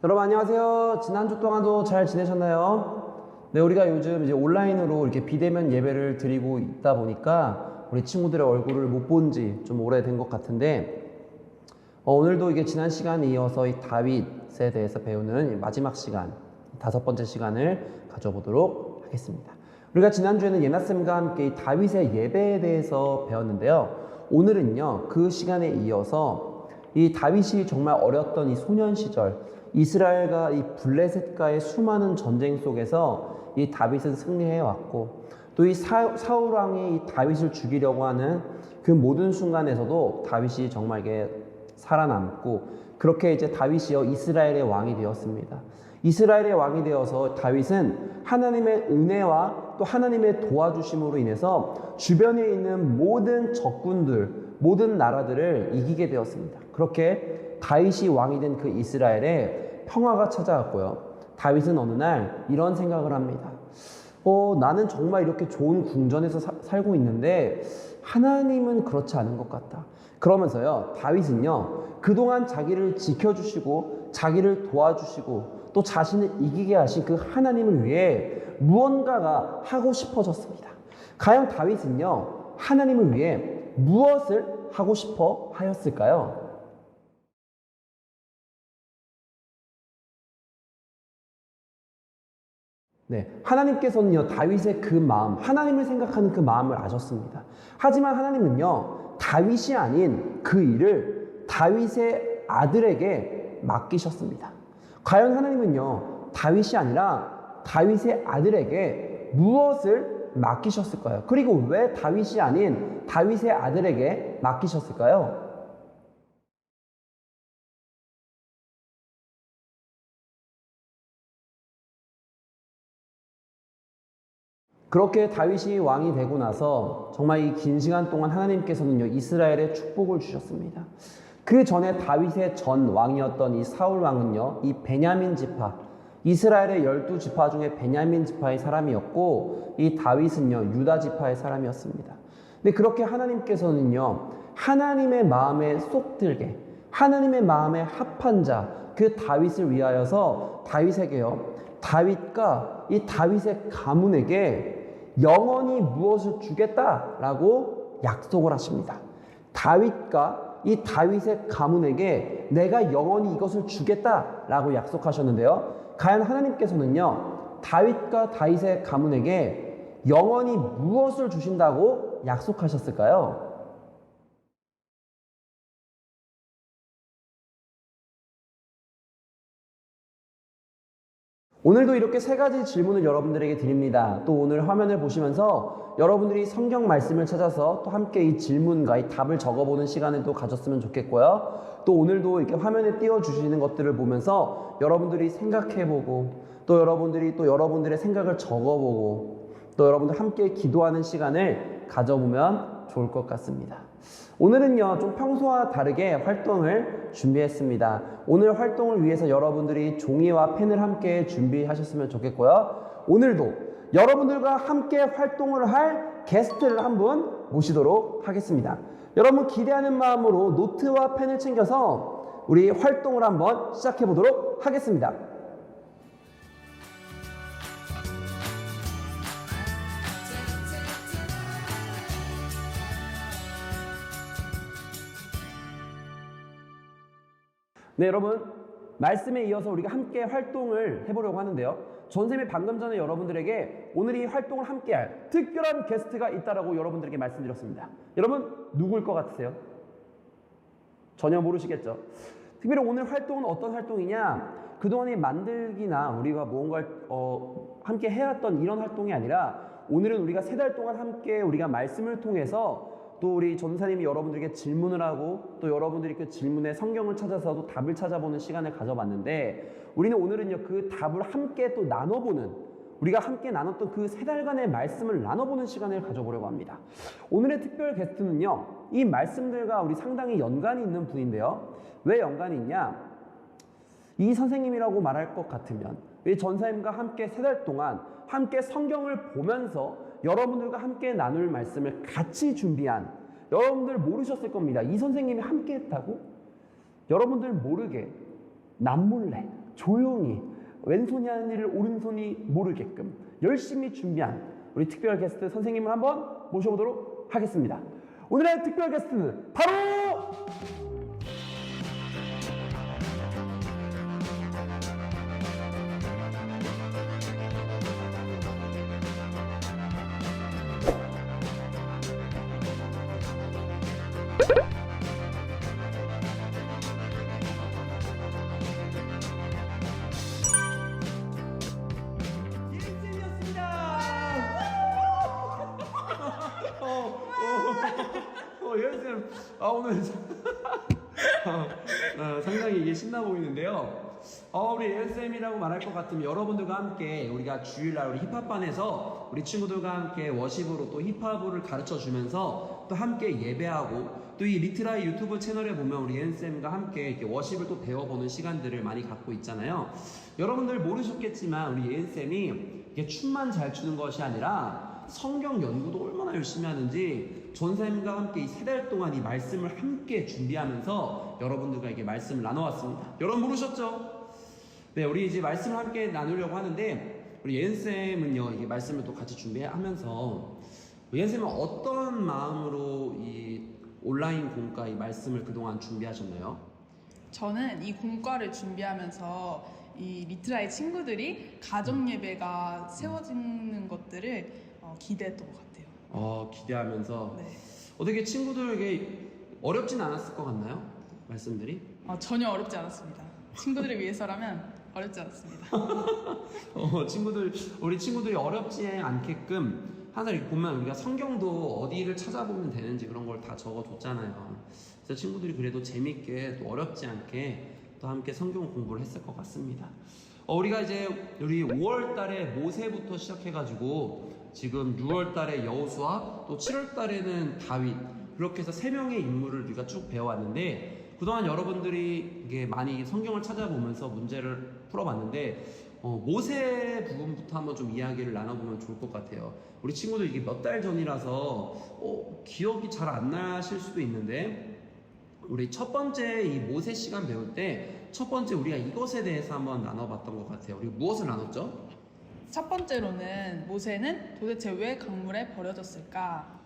여러분 안녕하세요. 지난주 동안도 잘 지내셨나요? 네, 우리가 요즘 이제 온라인으로 이렇게 비대면 예배를 드리고 있다 보니까 우리 친구들의 얼굴을 못 본 지 좀 오래된 것 같은데 오늘도 이게 지난 시간에 이어서 이 다윗에 대해서 배우는 마지막 시간, 5번째 시간을 가져보도록 하겠습니다. 우리가 지난주에는 예나쌤과 함께 이 다윗의 예배에 대해서 배웠는데요. 오늘은요, 그 시간에 이어서 이 다윗이 정말 어렸던 이 소년 시절, 이스라엘과 이 블레셋과의 수많은 전쟁 속에서 이 다윗은 승리해 왔고, 또 이 사울 왕이 이 다윗을 죽이려고 하는 그 모든 순간에서도 다윗이 정말 이게 살아남고, 그렇게 이제 다윗이요 이스라엘의 왕이 되었습니다. 이스라엘의 왕이 되어서 다윗은 하나님의 은혜와 또 하나님의 도와주심으로 인해서 주변에 있는 모든 적군들, 모든 나라들을 이기게 되었습니다. 그렇게 다윗이 왕이 된 그 이스라엘에 평화가 찾아왔고요. 다윗은 어느 날 이런 생각을 합니다. 나는 정말 이렇게 좋은 궁전에서 살고 있는데 하나님은 그렇지 않은 것 같다. 그러면서요, 다윗은요, 그동안 자기를 지켜주시고 자기를 도와주시고 또 자신을 이기게 하신 그 하나님을 위해 무언가가 하고 싶어졌습니다. 과연 다윗은요, 하나님을 위해 무엇을 하고 싶어 하였을까요? 네, 하나님께서는요, 다윗의 그 마음, 하나님을 생각하는 그 마음을 아셨습니다. 하지만 하나님은요, 다윗이 아닌 그 일을 다윗의 아들에게 맡기셨습니다. 과연 하나님은요, 다윗이 아니라 다윗의 아들에게 무엇을 맡기셨을까요? 그리고 왜 다윗이 아닌 다윗의 아들에게 맡기셨을까요? 그렇게 다윗이 왕이 되고 나서 정말 이 긴 시간 동안 하나님께서는요, 이스라엘에 축복을 주셨습니다. 그 전에 다윗의 전 왕이었던 이 사울 왕은요, 이 베냐민 지파, 이스라엘의 12지파 중에 베냐민 지파의 사람이었고, 이 다윗은요, 유다 지파의 사람이었습니다. 근데 그렇게 하나님께서는요, 하나님의 마음에 쏙 들게, 하나님의 마음에 합한 자, 그 다윗을 위하여서 다윗에게요, 다윗과 이 다윗의 가문에게 영원히 무엇을 주겠다라고 약속을 하십니다. 다윗과 이 다윗의 가문에게 내가 영원히 이것을 주겠다라고 약속하셨는데요. 과연 하나님께서는요, 다윗과 다윗의 가문에게 영원히 무엇을 주신다고 약속하셨을까요? 오늘도 이렇게 3가지 질문을 여러분들에게 드립니다. 또 오늘 화면을 보시면서 여러분들이 성경 말씀을 찾아서 또 함께 이 질문과 이 답을 적어보는 시간을 또 가졌으면 좋겠고요. 또 오늘도 이렇게 화면에 띄워주시는 것들을 보면서 여러분들이 생각해보고, 또 여러분들이 또 여러분들의 생각을 적어보고, 또 여러분들 함께 기도하는 시간을 가져보면 좋을 것 같습니다. 오늘은요, 좀 평소와 다르게 활동을 준비했습니다. 오늘 활동을 위해서 여러분들이 종이와 펜을 함께 준비하셨으면 좋겠고요. 오늘도 여러분들과 함께 활동을 할 게스트를 한 분 모시도록 하겠습니다. 여러분 기대하는 마음으로 노트와 펜을 챙겨서 우리 활동을 한번 시작해 보도록 하겠습니다. 네, 여러분 말씀에 이어서 우리가 함께 활동을 해보려고 하는데요. 전쌤이 방금 전에 여러분들에게 오늘 이 활동을 함께할 특별한 게스트가 있다라고 여러분들에게 말씀드렸습니다. 여러분 누구일 것 같으세요? 전혀 모르시겠죠? 특별히 오늘 활동은 어떤 활동이냐? 그동안의 만들기나 우리가 무언가를 함께 해왔던 이런 활동이 아니라 오늘은 우리가 3달 동안 함께 우리가 말씀을 통해서 또 우리 전사님이 여러분들에게 질문을 하고 또 여러분들이 그 질문에 성경을 찾아서도 답을 찾아보는 시간을 가져봤는데 우리는 오늘은요, 그 답을 함께 또 나눠보는, 우리가 함께 나눴던 그 3달간의 말씀을 나눠보는 시간을 가져보려고 합니다. 오늘의 특별 게스트는요, 이 말씀들과 우리 상당히 연관이 있는 분인데요. 왜 연관이 있냐? 이 선생님이라고 말할 것 같으면 이 전사님과 함께 3달 동안 함께 성경을 보면서 여러분들과 함께 나눌 말씀을 같이 준비한, 여러분들 모르셨을 겁니다. 이 선생님이 함께 했다고? 여러분들 모르게 남몰래 조용히 왼손이 하는 일을 오른손이 모르게끔 열심히 준비한 우리 특별 게스트 선생님을 한번 모셔보도록 하겠습니다. 오늘의 특별 게스트는 바로 예은쌤, 오늘 상당히 이게 신나 보이는데요. 우리 예은쌤이라고 말할 것 같으면 여러분들과 함께 우리가 주일날 우리 힙합반에서 우리 친구들과 함께 워십으로 또 힙합을 가르쳐 주면서 또 함께 예배하고 또 이 리트라이 유튜브 채널에 보면 우리 예은쌤과 함께 이렇게 워십을 또 배워보는 시간들을 많이 갖고 있잖아요. 여러분들 모르셨겠지만 우리 예은쌤이 이게 춤만 잘 추는 것이 아니라 성경 연구도 얼마나 열심히 하는지 전사님과 함께 이 3달 동안 이 말씀을 함께 준비하면서 여러분들과 이게 말씀을 나눠왔습니다. 여러분 모르셨죠? 네, 우리 이제 말씀을 함께 나누려고 하는데 우리 예은쌤은요 이게 말씀을 또 같이 준비하면서 예은쌤은 어떤 마음으로 이 온라인 공과 이 말씀을 그동안 준비하셨나요? 저는 이 공과를 준비하면서 이 리트라이 친구들이 가정 예배가 세워지는 것들을 기대했던 것 같아요. 기대하면서. 네. 어떻게 친구들에게 어렵진 않았을 것 같나요? 말씀들이? 전혀 어렵지 않았습니다. 친구들을 위해서라면 어렵지 않았습니다. 우리 친구들이 어렵지 않게끔 항상 이렇게 보면 우리가 성경도 어디를 찾아보면 되는지 그런 걸 다 적어줬잖아요. 그래서 친구들이 그래도 재밌게 또 어렵지 않게 또 함께 성경 공부를 했을 것 같습니다. 우리가 이제 우리 5월 달에 모세부터 시작해가지고 지금 6월 달에 여호수아 또 7월 달에는 다윗 그렇게 해서 3명의 인물을 우리가 쭉 배워왔는데 그동안 여러분들이 이게 많이 성경을 찾아보면서 문제를 풀어봤는데 모세 부분부터 한번 좀 이야기를 나눠보면 좋을 것 같아요. 우리 친구들 이게 몇 달 전이라서 기억이 잘 안 나실 수도 있는데 우리 첫 번째 이 모세 시간 배울 때 첫 번째 우리가 이것에 대해서 한번 나눠봤던 것 같아요. 우리 무엇을 나눴죠? 첫 번째로는 모세는 도대체 왜 강물에 버려졌을까?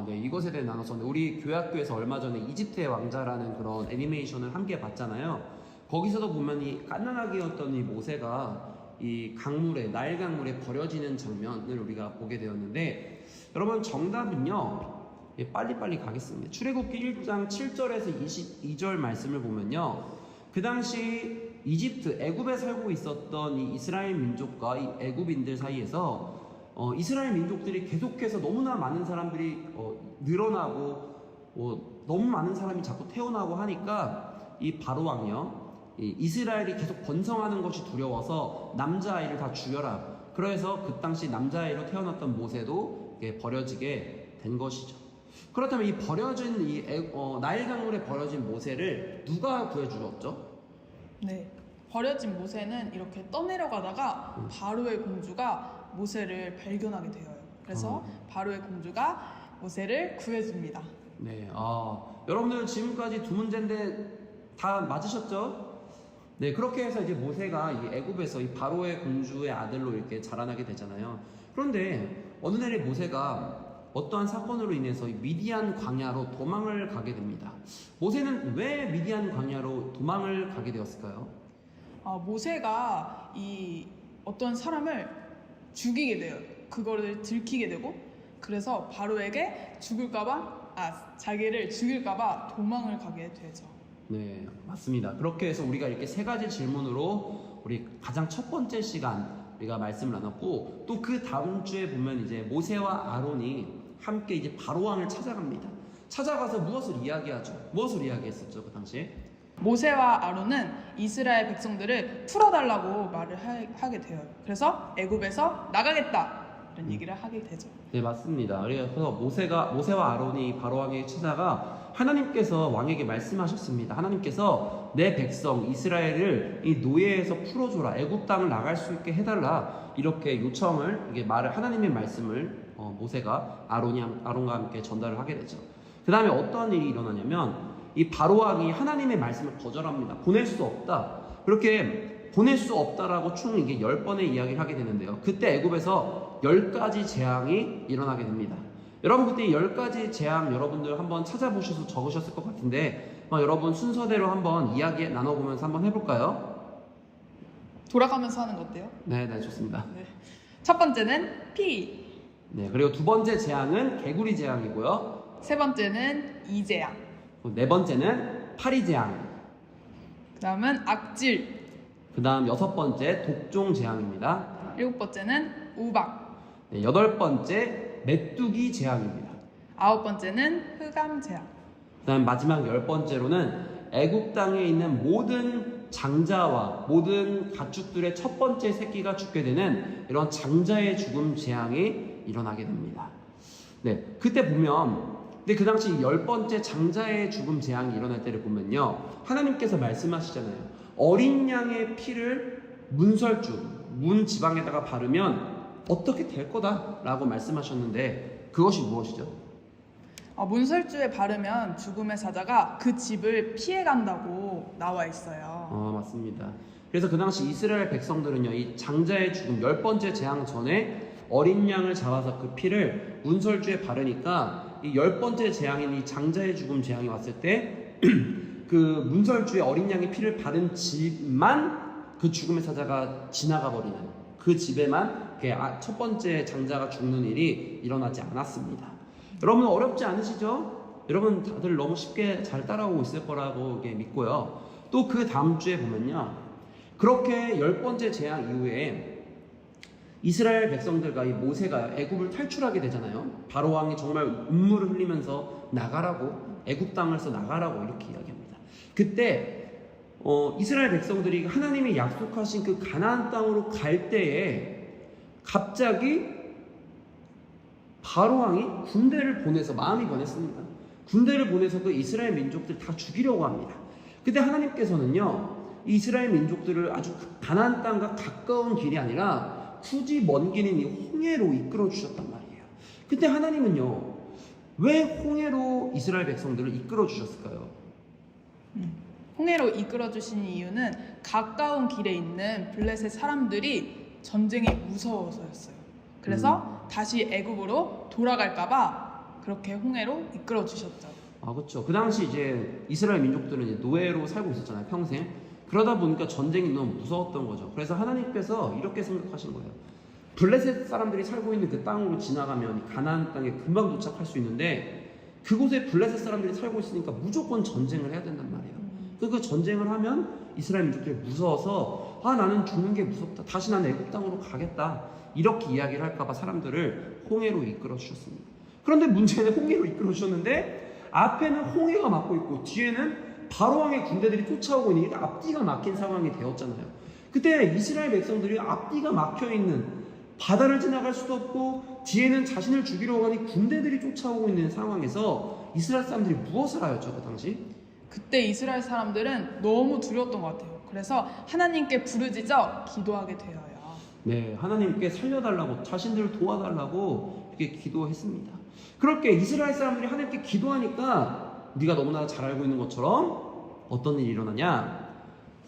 네, 이것에 대해 나눴었는데 우리 교회학교에서 얼마 전에 이집트의 왕자라는 그런 애니메이션을 함께 봤잖아요. 거기서도 보면 이 갓난아기였던 이 모세가 이 강물에 나일 강물에 버려지는 장면을 우리가 보게 되었는데 여러분 정답은요. 빨리빨리 가겠습니다. 출애굽기 1장 7절에서 22절 말씀을 보면요. 그 당시 이집트 애굽에 살고 있었던 이 이스라엘 민족과 이 애굽인들 사이에서 이스라엘 민족들이 계속해서 너무나 많은 사람들이 늘어나고 너무 많은 사람이 자꾸 태어나고 하니까 이 바로 왕이요 이스라엘이 계속 번성하는 것이 두려워서 남자아이를 다 죽여라. 그래서 그 당시 남자아이로 태어났던 모세도 버려지게 된 것이죠. 그렇다면 이 버려진 나일 강물에 버려진 모세를 누가 구해주었죠? 네, 버려진 모세는 이렇게 떠내려가다가 바로의 공주가 모세를 발견하게 되어요. 그래서 바로의 공주가 모세를 구해줍니다. 네, 여러분들 지금까지 두 문제인데 다 맞으셨죠? 네, 그렇게 해서 이제 모세가 이 애굽에서 이 바로의 공주의 아들로 이렇게 자라나게 되잖아요. 그런데 어느 날에 모세가 어떠한 사건으로 인해서 미디안 광야로 도망을 가게 됩니다. 모세는 왜 미디안 광야로 도망을 가게 되었을까요? 모세가 이 어떤 사람을 죽이게 돼요. 그거를 들키게 되고 그래서 바로에게 자기를 죽일까봐 도망을 가게 되죠. 네, 맞습니다. 그렇게 해서 우리가 이렇게 3가지 질문으로 우리 가장 첫 번째 시간 우리가 말씀을 나눴고 또 그 다음 주에 보면 이제 모세와 아론이 함께 이제 바로 왕을 찾아갑니다. 찾아가서 무엇을 이야기하죠? 무엇을 이야기했었죠 그 당시에? 모세와 아론은 이스라엘 백성들을 풀어달라고 말을 하게 돼요. 그래서 애굽에서 나가겠다 이런 얘기를 하게 되죠. 네, 맞습니다. 그래서 모세와 아론이 바로 왕에게 찾아가 하나님께서 왕에게 말씀하셨습니다. 하나님께서 내 백성 이스라엘을 이 노예에서 풀어줘라, 애굽 땅을 나갈 수 있게 해달라 이렇게 요청을 하나님의 말씀을 모세가 아론과 함께 전달을 하게 되죠. 그 다음에 어떤 일이 일어나냐면 이 바로 왕이 하나님의 말씀을 거절합니다. 보낼 수 없다. 그렇게 보낼 수 없다라고 총 이게 10번의 이야기를 하게 되는데요. 그때 애굽에서 10가지 재앙이 일어나게 됩니다. 여러분 그때 10가지 재앙 여러분들 한번 찾아보셔서 적으셨을 것 같은데 여러분 순서대로 한번 이야기 나눠보면서 한번 해볼까요? 돌아가면서 하는 거 어때요? 네, 좋습니다. 네. 첫 번째는 피. 네, 그리고 두 번째 재앙은 개구리 재앙이고요. 세 번째는 이재앙. 네 번째는 파리 재앙. 그 다음은 악질. 그 다음 6번째 독종 재앙입니다. 7번째는 우박. 네, 8번째 메뚜기 재앙입니다. 9번째는 흑암 재앙. 그 다음 마지막 10번째로는 애굽 땅에 있는 모든 장자와 모든 가축들의 첫 번째 새끼가 죽게 되는 이런 장자의 죽음 재앙이 일어나게 됩니다. 네, 그때 보면 근데 그 당시 10번째 장자의 죽음 재앙이 일어날 때를 보면요, 하나님께서 말씀하시잖아요. 어린 양의 피를 문설주, 문 지방에다가 바르면 어떻게 될 거다라고 말씀하셨는데 그것이 무엇이죠? 문설주에 바르면 죽음의 사자가 그 집을 피해간다고 나와 있어요. 맞습니다. 그래서 그 당시 이스라엘 백성들은요, 이 장자의 죽음 10번째 재앙 전에 어린 양을 잡아서 그 피를 문설주에 바르니까 이 10번째 재앙인 이 장자의 죽음 재앙이 왔을 때 그 문설주에 어린 양의 피를 바른 집만 그 죽음의 사자가 지나가 버리는, 그 집에만 첫 번째 장자가 죽는 일이 일어나지 않았습니다. 여러분 어렵지 않으시죠? 여러분 다들 너무 쉽게 잘 따라오고 있을 거라고 믿고요. 또 그 다음 주에 보면요, 그렇게 10번째 재앙 이후에 이스라엘 백성들과 이 모세가 애굽을 탈출하게 되잖아요. 바로 왕이 정말 눈물을 흘리면서 나가라고, 애굽 땅에서 나가라고 이렇게 이야기합니다. 그때 이스라엘 백성들이 하나님이 약속하신 그 가나안 땅으로 갈 때에 갑자기 바로 왕이 군대를 보내서, 마음이 변했습니다. 군대를 보내서 그 이스라엘 민족들 다 죽이려고 합니다. 그때 하나님께서는요, 이스라엘 민족들을 아주 가나안 땅과 가까운 길이 아니라 굳이 먼 길인 이 홍해로 이끌어 주셨단 말이에요. 그때 하나님은요, 왜 홍해로 이스라엘 백성들을 이끌어 주셨을까요? 홍해로 이끌어 주신 이유는 가까운 길에 있는 블레셋 사람들이 전쟁이 무서워서였어요. 그래서 다시 애굽으로 돌아갈까봐 그렇게 홍해로 이끌어 주셨죠. 그렇죠. 그 당시 이제 이스라엘 민족들은 이제 노예로 살고 있었잖아요, 평생. 그러다 보니까 전쟁이 너무 무서웠던 거죠. 그래서 하나님께서 이렇게 생각하신 거예요. 블레셋 사람들이 살고 있는 그 땅으로 지나가면 가나안 땅에 금방 도착할 수 있는데, 그곳에 블레셋 사람들이 살고 있으니까 무조건 전쟁을 해야 된단 말이에요. 그 전쟁을 하면 이스라엘 민족들이 무서워서 나는 죽는 게 무섭다, 다시 나는 애굽 땅으로 가겠다, 이렇게 이야기를 할까봐 사람들을 홍해로 이끌어 주셨습니다. 그런데 문제는 홍해로 이끌어 주셨는데 앞에는 홍해가 막고 있고 뒤에는 바로왕의 군대들이 쫓아오고 있는, 앞뒤가 막힌 상황이 되었잖아요. 그때 이스라엘 백성들이 앞뒤가 막혀있는, 바다를 지나갈 수도 없고 뒤에는 자신을 죽이러 가니 군대들이 쫓아오고 있는 상황에서 이스라엘 사람들이 무엇을 하였죠, 그 당시? 그때 이스라엘 사람들은 너무 두려웠던 것 같아요. 그래서 하나님께 부르짖어 기도하게 되어요. 네, 하나님께 살려달라고, 자신들을 도와달라고 이렇게 기도했습니다. 그렇게 이스라엘 사람들이 하나님께 기도하니까 네가 너무나 잘 알고 있는 것처럼 어떤 일이 일어나냐,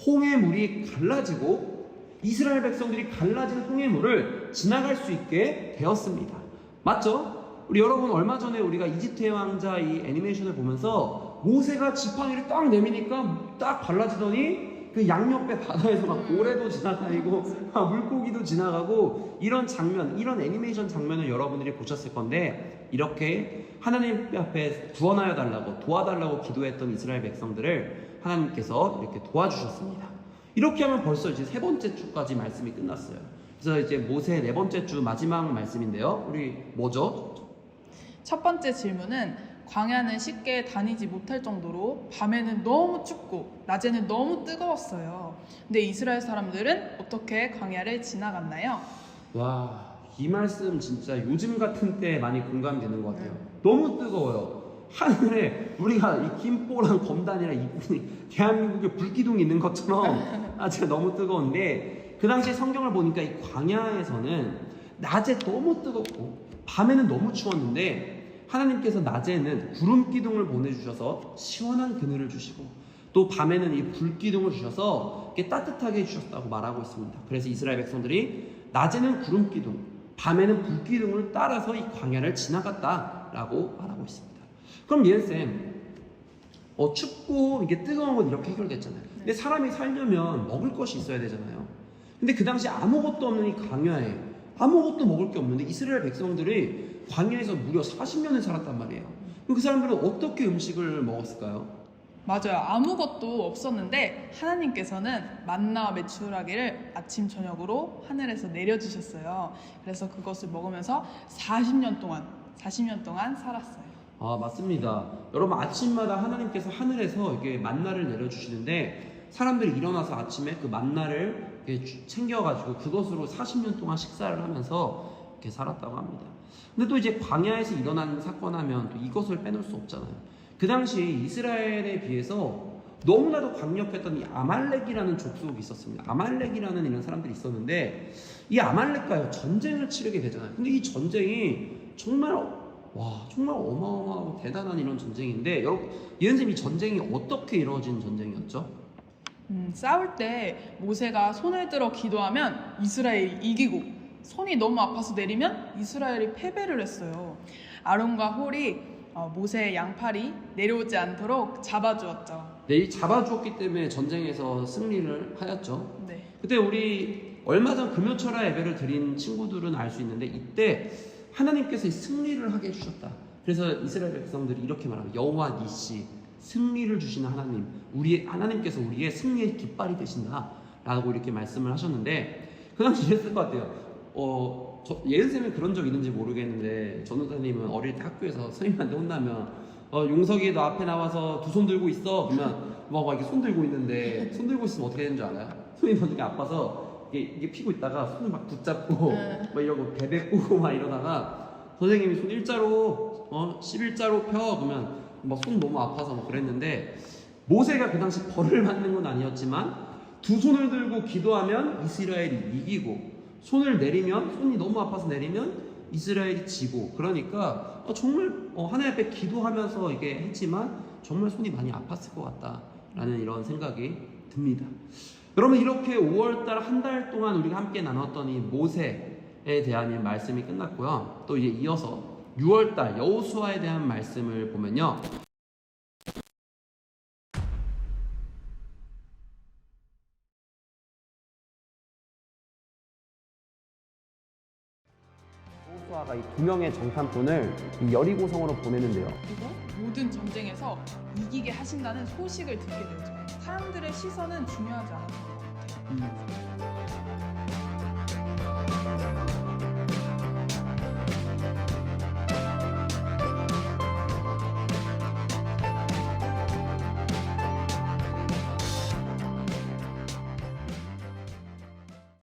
홍해물이 갈라지고 이스라엘 백성들이 갈라진 홍해물을 지나갈 수 있게 되었습니다. 맞죠? 우리 여러분 얼마 전에 우리가 이집트의 왕자 이 애니메이션을 보면서 모세가 지팡이를 딱 내미니까 딱 갈라지더니 그 양옆에 바다에서 막 고래도 지나다니고 물고기도 지나가고, 이런 장면, 이런 애니메이션 장면을 여러분들이 보셨을 건데, 이렇게 하나님 앞에 구원하여 달라고, 도와달라고 기도했던 이스라엘 백성들을 하나님께서 이렇게 도와주셨습니다. 이렇게 하면 벌써 이제 3번째 주까지 말씀이 끝났어요. 그래서 이제 모세 4번째 주 마지막 말씀인데요, 우리 뭐죠? 첫 번째 질문은 광야는 쉽게 다니지 못할 정도로 밤에는 너무 춥고 낮에는 너무 뜨거웠어요. 근데 이스라엘 사람들은 어떻게 광야를 지나갔나요? 와, 이 말씀 진짜 요즘 같은 때 많이 공감되는 것 같아요. 너무 뜨거워요. 하늘에 우리가 이 김포랑 검단이랑 이 대한민국에 불기둥이 있는 것처럼 진짜 너무 뜨거운데, 그 당시 성경을 보니까 이 광야에서는 낮에 너무 뜨겁고 밤에는 너무 추웠는데 하나님께서 낮에는 구름 기둥을 보내주셔서 시원한 그늘을 주시고, 또 밤에는 이 불기둥을 주셔서 이렇게 따뜻하게 해주셨다고 말하고 있습니다. 그래서 이스라엘 백성들이 낮에는 구름기둥, 밤에는 불기둥을 따라서 이 광야를 지나갔다라고 말하고 있습니다. 그럼 예은쌤, 춥고 이게 뜨거운 건 이렇게 해결됐잖아요. 근데 사람이 살려면 먹을 것이 있어야 되잖아요. 근데 그 당시 아무것도 없는 이 광야에 아무것도 먹을 게 없는데 이스라엘 백성들이 광야에서 무려 40년을 살았단 말이에요. 그럼 그 사람들은 어떻게 음식을 먹었을까요? 맞아요. 아무것도 없었는데 하나님께서는 만나와 메추라기를 아침 저녁으로 하늘에서 내려주셨어요. 그래서 그것을 먹으면서 40년 동안 살았어요. 아, 맞습니다. 여러분, 아침마다 하나님께서 하늘에서 이게 만나를 내려주시는데 사람들이 일어나서 아침에 그 만나를 이렇게 챙겨가지고 그것으로 40년 동안 식사를 하면서 이렇게 살았다고 합니다. 근데 또 이제 광야에서 일어난 사건 하면 또 이것을 빼놓을 수 없잖아요. 그 당시 이스라엘에 비해서 너무나도 강력했던 이 아말렉이라는 족속이 있었습니다. 아말렉이라는 이런 사람들이 있었는데 이 아말렉과요 전쟁을 치르게 되잖아요. 근데 이 전쟁이 정말 어마어마하고 대단한 이런 전쟁인데 여러분, 예은쌤 이 전쟁이 어떻게 이루어진 전쟁이었죠? 싸울 때 모세가 손을 들어 기도하면 이스라엘이 이기고 손이 너무 아파서 내리면 이스라엘이 패배를 했어요. 아론과 홀이 모세의 양팔이 내려오지 않도록 잡아주었죠. 네, 이 잡아주었기 때문에 전쟁에서 승리를 하였죠. 네. 그때 우리 얼마 전 금요철야 예배를 드린 친구들은 알 수 있는데 이때 하나님께서 이 승리를 하게 해주셨다. 그래서 이스라엘 백성들이 이렇게 말합니다. 여호와 니시, 승리를 주시는 하나님, 하나님께서 우리의 승리의 깃발이 되신다 라고 이렇게 말씀을 하셨는데 그 당시 이랬을 것 같아요. 예은쌤은 그런 적 있는지 모르겠는데 전우사님은 어릴 때 학교에서 선생님한테 혼나면 용석이 너 앞에 나와서 두 손 들고 있어 그러면 막 이렇게 손 들고 있는데 손 들고 있으면 어떻게 되는 줄 알아요? 손이 나중에 아파서 이게 피고 있다가 손을 막 붙잡고 막 이러고 베베 꼬고 막 이러다가 선생님이 손 일자로 11자로 펴 그러면 막 손 너무 아파서 막 그랬는데 모세가 그 당시 벌을 받는 건 아니었지만 두 손을 들고 기도하면 이스라엘이 이기고 손을 내리면 손이 너무 아파서 내리면 이스라엘이 지고 그러니까 정말 하나님 앞에 기도하면서 이게 했지만 정말 손이 많이 아팠을 것 같다라는 이런 생각이 듭니다. 여러분, 이렇게 5월달 한 달 동안 우리가 함께 나눴던 이 모세에 대한 말씀이 끝났고요. 또 이제 이어서 6월달 여호수아에 대한 말씀을 보면요. 여호수아가 이 두 명의 정탐꾼을 이 여리고성으로 보내는데요. 그리고 모든 전쟁에서 이기게 하신다는 소식을 듣게 되죠. 사람들의 시선은 중요하지 않았던 것 같아요.